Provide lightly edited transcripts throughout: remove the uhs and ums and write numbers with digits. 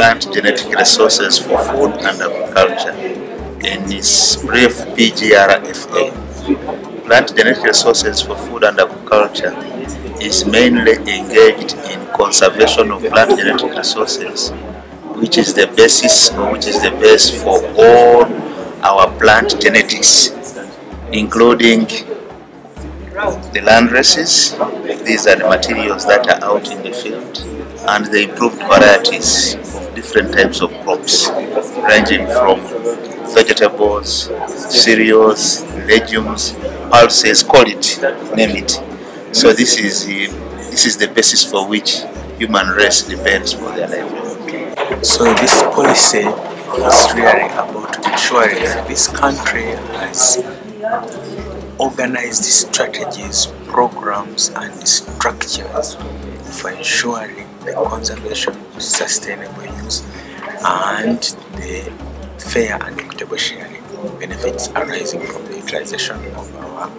plant genetic resources for food and agriculture, in its brief PGRFA. Plant genetic resources for food and agriculture is mainly engaged in conservation of plant genetic resources, which is the basis or which is the base for all our plant genetics, including the land races. These are the materials that are out in the field, and the improved varieties of different types of crops, ranging from vegetables, cereals, legumes, pulses, call it, name it. So this is the basis for which human race depends for their livelihood. So this policy is really about ensuring that this country has organized strategies, programs and structures for ensuring the conservation, sustainable use and the fair and equitable sharing benefits arising from the utilization of our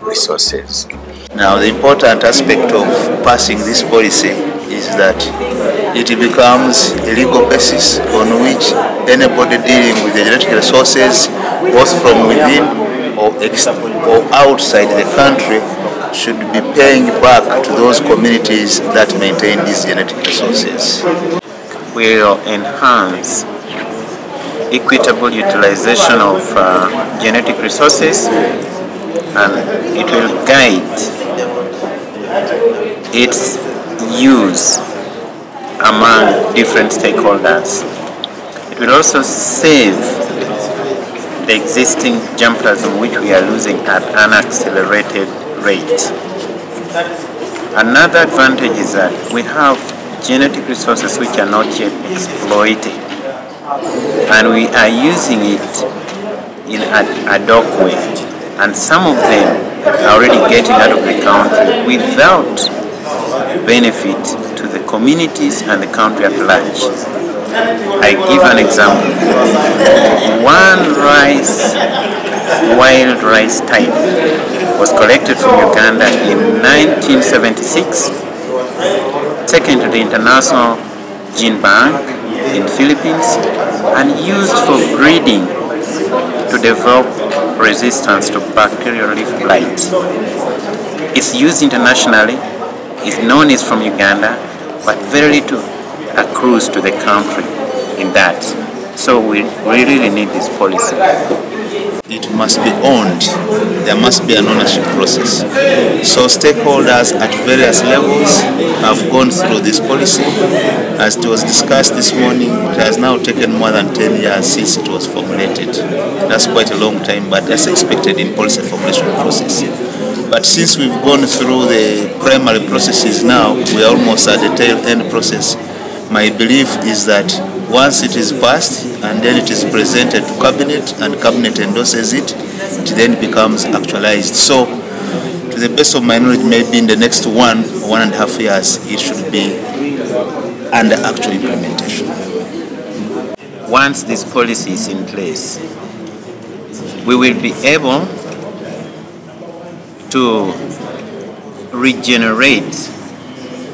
resources. Now, the important aspect of passing this policy is that it becomes a legal basis on which anybody dealing with the genetic resources, both from within or outside the country, should be paying back to those communities that maintain these genetic resources. Will enhance equitable utilization of genetic resources, and it will guide its use among different stakeholders. It will also save the existing germplasm which we are losing at an accelerated rate. Another advantage is that we have genetic resources which are not yet exploited, and we are using it in an ad hoc way, and some of them are already getting out of the country without benefit to the communities and the country at large. I give an example. One wild rice type was collected from Uganda in 1976, taken to the International Gene Bank in Philippines, and used for breeding to develop resistance to bacterial leaf blight. It's used internationally, is known as from Uganda, but very little accrues to the country in that. So we really need this policy. It must be owned. There must be an ownership process. So stakeholders at various levels have gone through this policy. As it was discussed this morning, it has now taken more than 10 years since it was formulated. That's quite a long time, but that's expected in policy formulation process. But since we've gone through the primary processes now, we are almost at the tail end process. My belief is that once it is passed and then it is presented to Cabinet and Cabinet endorses it, it then becomes actualized. So, to the best of my knowledge, maybe in the next 1.5 years, it should be under actual implementation. Once this policy is in place, we will be able to regenerate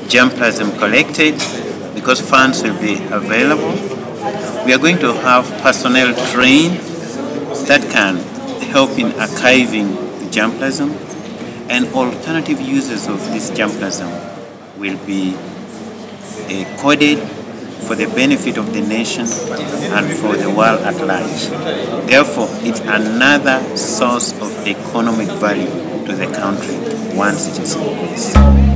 germplasm collected because funds will be available. We are going to have personnel trained that can help in archiving the germplasm, and alternative uses of this germplasm will be coded for the benefit of the nation and for the world at large. Therefore, it's another source of economic value to the country once it is in place.